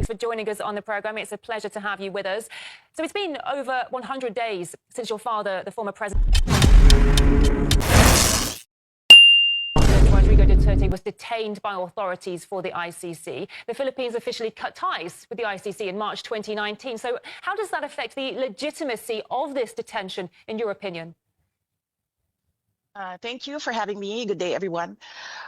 thanks for joining us on the programme. It's a pleasure to have you with us. So it's been over 100 days since your father, the former president Duterte, was detained by authorities for the ICC. The Philippines officially cut ties with the ICC in March 2019. So how does that affect the legitimacy of this detention, in your opinion? Thank you for having me. Good day, everyone.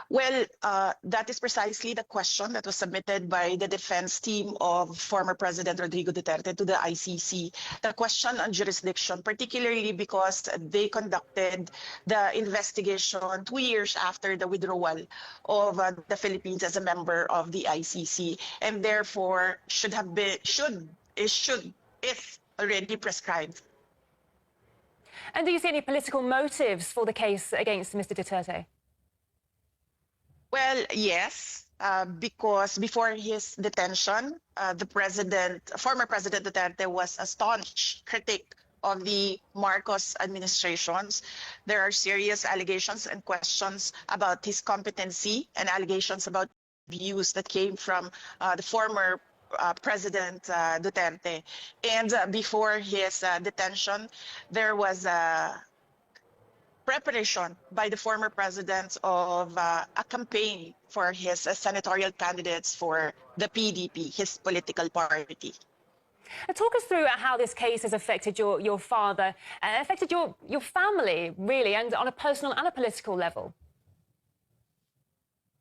Well, that is precisely the question that was submitted by the defense team of former President Rodrigo Duterte to the ICC. The question on jurisdiction, particularly because they conducted the investigation 2 years after the withdrawal of the Philippines as a member of the ICC, and therefore is already prescribed. And do you see any political motives for the case against Mr. Duterte? Well, yes, because before his detention, former President Duterte was a staunch critic of the Marcos administrations. There are serious allegations and questions about his competency and allegations about views that came from the former President Duterte. And before his detention, there was a preparation by the former president of a campaign for his senatorial candidates for the PDP, his political party. Talk us through how this case has affected your father, affected your family, really, and on a personal and a political level.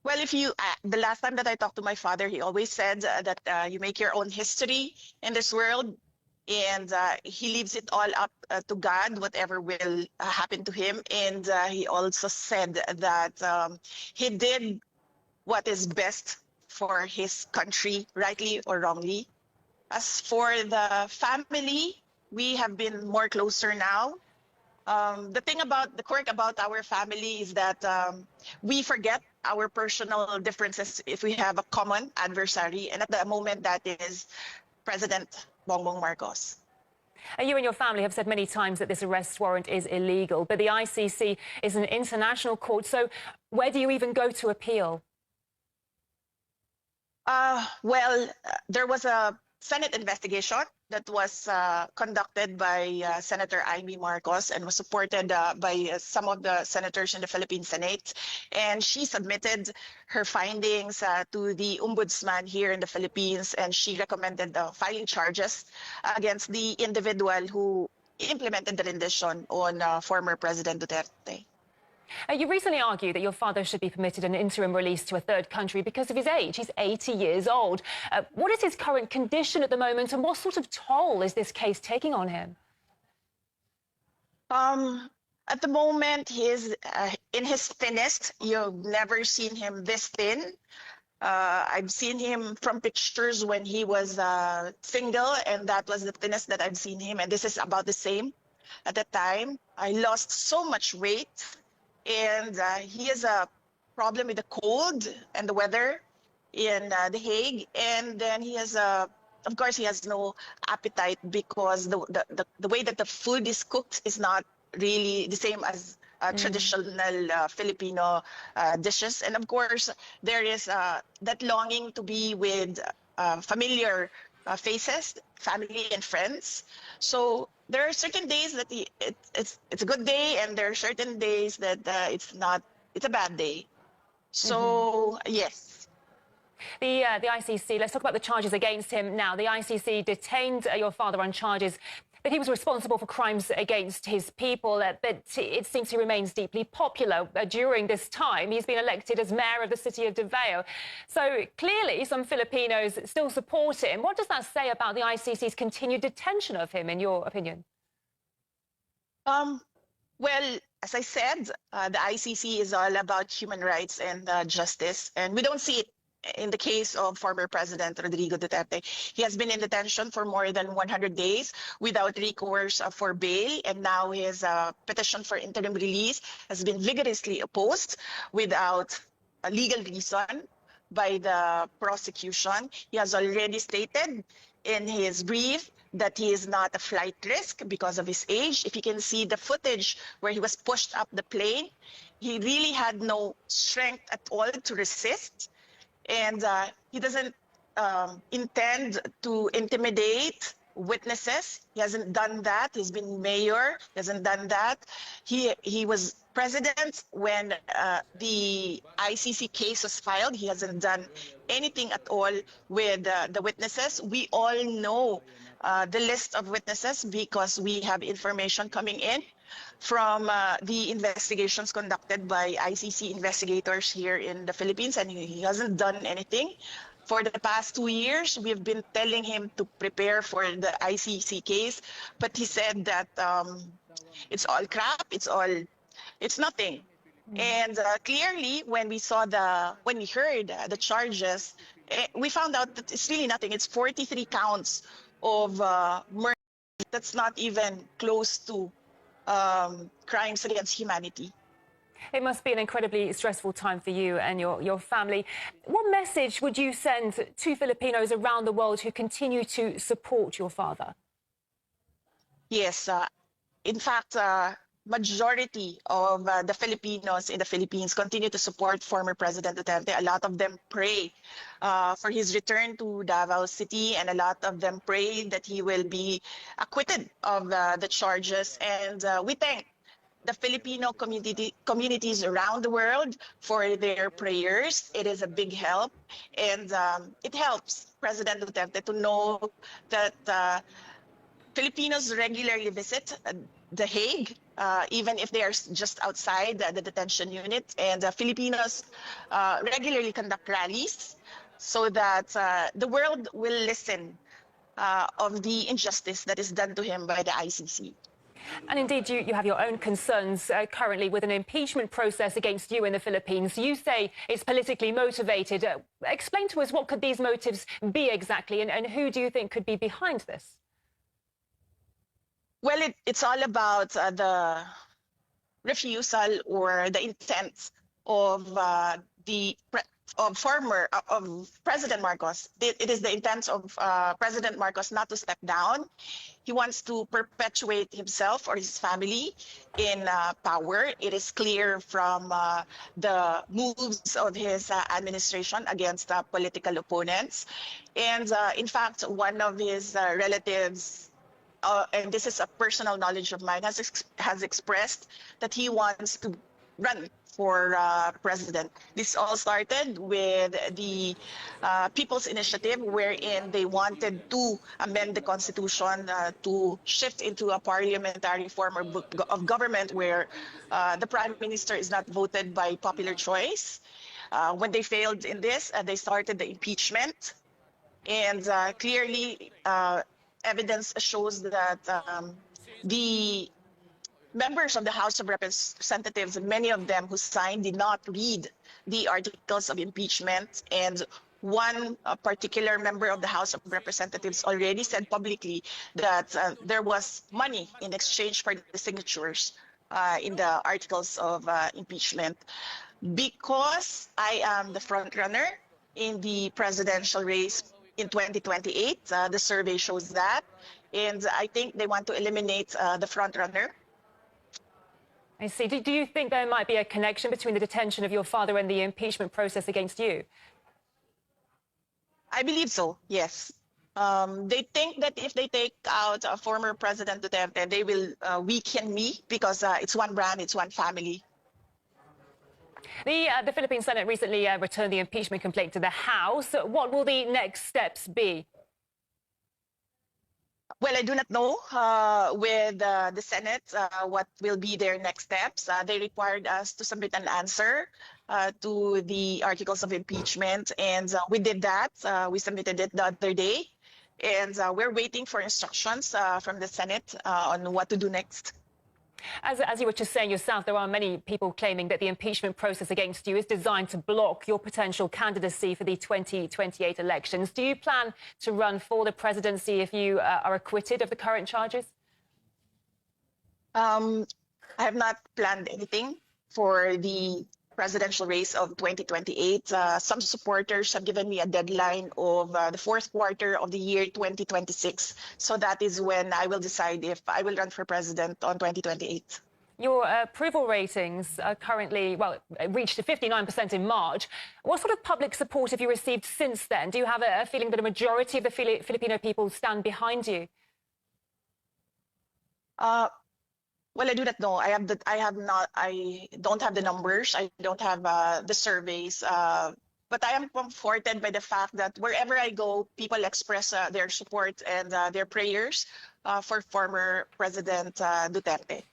Well, the last time that I talked to my father, he always said that you make your own history in this world, and he leaves it all up to God, whatever will happen to him. And he also said that he did what is best for his country, rightly or wrongly. As for the family, we have been more closer now. The quirk about our family is that we forget our personal differences if we have a common adversary, and at the moment that is President Bongbong Marcos. You and your family have said many times that this arrest warrant is illegal, but the ICC is an international court, so where do you even go to appeal? Well, there was a Senate investigation that was conducted by Senator Amy Marcos and was supported by some of the senators in the Philippine Senate. And she submitted her findings to the ombudsman here in the Philippines, and she recommended filing charges against the individual who implemented the rendition on former President Duterte. You recently argued that your father should be permitted an interim release to a third country because of his age. He's 80 years old. What is his current condition at the moment, and what sort of toll is this case taking on him? At the moment, he's in his thinnest. You've never seen him this thin. I've seen him from pictures when he was single, and that was the thinnest that I've seen him, and this is about the same at the time. I lost so much weight. And he has a problem with the cold and the weather in The Hague. And then he has of course, he has no appetite because the way that the food is cooked is not really the same as traditional Filipino dishes. And of course, there is that longing to be with familiar faces, family and friends. So there are certain days that it's a good day, and there are certain days that it's a bad day. So yes. The ICC, let's talk about the charges against him now. The ICC detained your father on charges that he was responsible for crimes against his people, but it seems he remains deeply popular during this time. He's been elected as mayor of the city of Davao. So clearly some Filipinos still support him. What does that say about the ICC's continued detention of him, in your opinion? Well, as I said, the ICC is all about human rights and justice, and we don't see it in the case of former President Rodrigo Duterte. He has been in detention for more than 100 days without recourse for bail, and now his petition for interim release has been vigorously opposed without a legal reason by the prosecution. He has already stated in his brief that he is not a flight risk because of his age. If you can see the footage where he was pushed up the plane, he really had no strength at all to resist. And he doesn't intend to intimidate witnesses. He hasn't done that. He's been mayor. He hasn't done that. He was president when the ICC case was filed. He hasn't done anything at all with the witnesses. We all know the list of witnesses because we have information coming in from the investigations conducted by ICC investigators here in the Philippines, and he hasn't done anything. For the past 2 years, we've been telling him to prepare for the ICC case, but he said that it's all crap, it's nothing. And clearly, when we heard the charges, we found out that it's really nothing. It's 43 counts of murder. That's not even close to crimes against humanity. It must be an incredibly stressful time for you and your family. What message would you send to Filipinos around the world who continue to support your father? Yes, in fact, majority of the Filipinos in the Philippines continue to support former President Duterte. A lot of them pray for his return to Davao City, and a lot of them pray that he will be acquitted of the charges. And we thank the Filipino communities around the world for their prayers. It is a big help, and it helps President Duterte to know that Filipinos regularly visit The Hague, even if they are just outside the detention unit, and Filipinos regularly conduct rallies so that the world will listen of the injustice that is done to him by the ICC. And indeed, you have your own concerns currently with an impeachment process against you in the Philippines. You say it's politically motivated. Explain to us, what could these motives be exactly, and who do you think could be behind this? Well, it's all about the refusal or the intent of President Marcos. It is the intent of President Marcos not to step down. He wants to perpetuate himself or his family in power. It is clear from the moves of his administration against political opponents. And in fact, one of his relatives, and this is a personal knowledge of mine, has expressed that he wants to run for president. This all started with the People's Initiative, wherein they wanted to amend the Constitution to shift into a parliamentary form of government where the Prime Minister is not voted by popular choice. When they failed in this, they started the impeachment. And clearly, evidence shows that the members of the House of Representatives, and many of them who signed, did not read the articles of impeachment. And one particular member of the House of Representatives already said publicly that there was money in exchange for the signatures in the articles of impeachment. Because I am the front runner in the presidential race in 2028, the survey shows that. And I think they want to eliminate the front runner. I see. Do you think there might be a connection between the detention of your father and the impeachment process against you? I believe so, yes. They think that if they take out former President Duterte, they will weaken me because it's one brand, it's one family. The Philippine Senate recently returned the impeachment complaint to the House. What will the next steps be? Well, I do not know with the Senate what will be their next steps. They required us to submit an answer to the articles of impeachment, and we did that. We submitted it the other day, and we're waiting for instructions from the Senate on what to do next. As you were just saying yourself, there are many people claiming that the impeachment process against you is designed to block your potential candidacy for the 2028 elections. Do you plan to run for the presidency if you are acquitted of the current charges? I have not planned anything for the presidential race of 2028. Some supporters have given me a deadline of the fourth quarter of the year 2026. So that is when I will decide if I will run for president on 2028. Your approval ratings are currently, well, reached 59% in March. What sort of public support have you received since then? Do you have a feeling that a majority of the Filipino people stand behind you? Well, I do not know. I don't have the numbers. I don't have the surveys. But I am comforted by the fact that wherever I go, people express their support and their prayers for former President Duterte.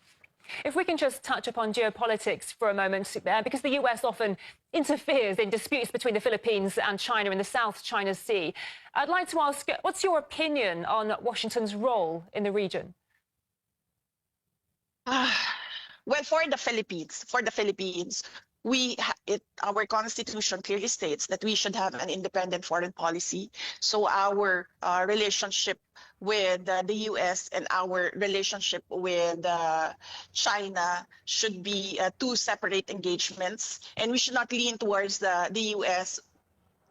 If we can just touch upon geopolitics for a moment, because the US often interferes in disputes between the Philippines and China in the South China Sea. I'd like to ask, what's your opinion on Washington's role in the region? Well, for the Philippines, our constitution clearly states that we should have an independent foreign policy. So our relationship with the U.S. and our relationship with China should be two separate engagements, and we should not lean towards the U.S.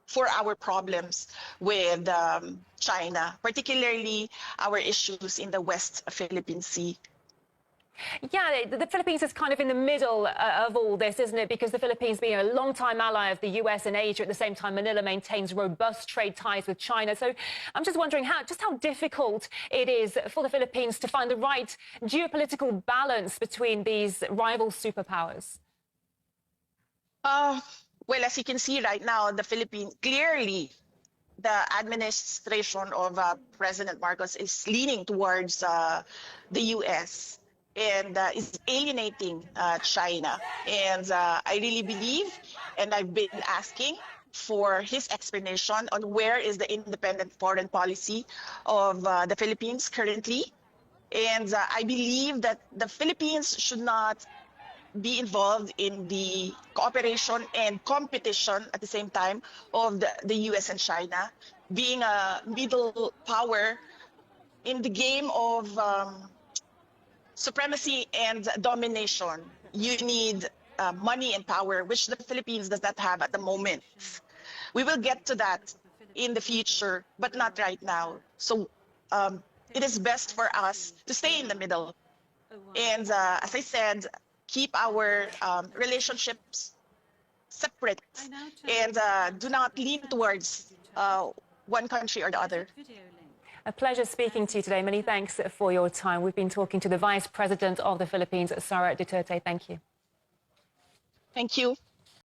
for our problems with China, particularly our issues in the West Philippine Sea. Yeah, the Philippines is kind of in the middle of all this, isn't it? Because the Philippines being a long-time ally of the US and Asia, at the same time, Manila maintains robust trade ties with China. So I'm just wondering how difficult it is for the Philippines to find the right geopolitical balance between these rival superpowers. Well, as you can see right now, the Philippines, clearly the administration of President Marcos is leaning towards the US. And is alienating China. And I really believe, and I've been asking for his explanation on where is the independent foreign policy of the Philippines currently. And I believe that the Philippines should not be involved in the cooperation and competition at the same time of the US and China, being a middle power in the game of supremacy and domination. You need money and power, which the Philippines does not have at the moment. We will get to that in the future, but not right now. So it is best for us to stay in the middle. And as I said, keep our relationships separate and do not lean towards one country or the other. A pleasure speaking to you today. Many thanks for your time. We've been talking to the Vice President of the Philippines, Sara Duterte. Thank you. Thank you.